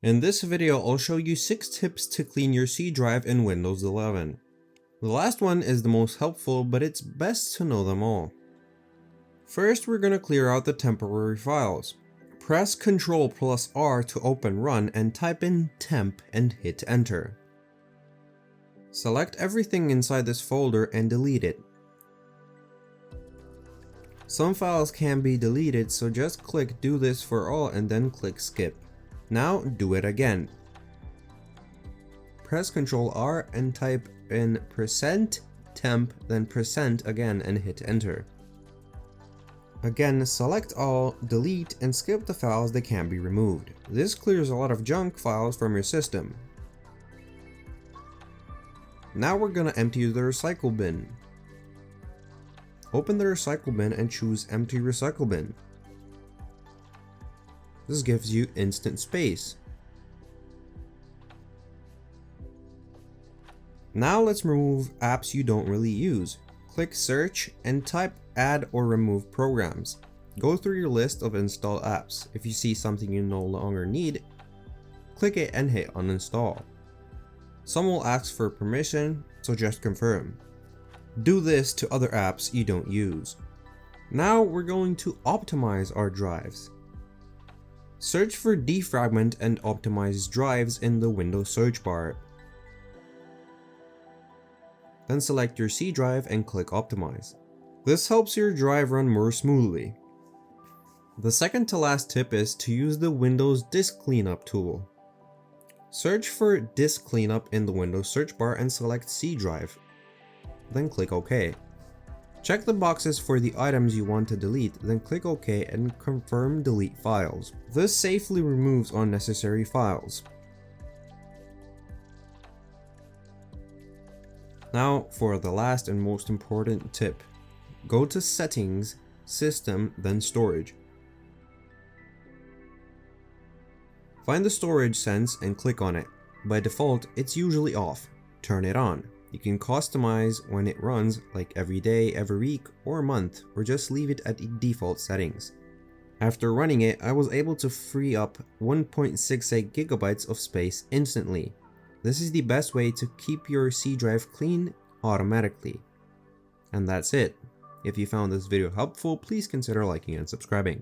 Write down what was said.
In this video, I'll show you 6 tips to clean your C drive in Windows 11. The last one is the most helpful, but it's best to know them all. First, we're going to clear out the temporary files. Press Ctrl+R to open Run and type in temp and hit enter. Select everything inside this folder and delete it. Some files can be deleted, so just click do this for all and then click skip. Now do it again. Press Ctrl+R and type in %temp, then % again and hit enter. Again, select all, delete, and skip the files that can be removed. This clears a lot of junk files from your system. Now we're gonna empty the recycle bin. Open the recycle bin and choose Empty Recycle Bin. This gives you instant space. Now let's remove apps you don't really use. Click Search and type Add or Remove Programs. Go through your list of installed apps. If you see something you no longer need, click it and hit Uninstall. Some will ask for permission, so just confirm. Do this to other apps you don't use. Now we're going to optimize our drives. Search for defragment and optimize drives in the Windows search bar. Then select your C drive and click Optimize. This helps your drive run more smoothly. The second to last tip is to use the Windows Disk Cleanup tool. Search for Disk Cleanup in the Windows search bar and select C drive. Then click OK. Check the boxes for the items you want to delete, then click OK and confirm delete files. This safely removes unnecessary files. Now for the last and most important tip. Go to Settings, System, then Storage. Find the storage sense and click on it. By default, it's usually off. Turn it on. You can customize when it runs, like every day, every week, or month, or just leave it at the default settings. After running it, I was able to free up 1.68 gigabytes of space instantly. This is the best way to keep your C drive clean automatically. And that's it. If you found this video helpful, please consider liking and subscribing.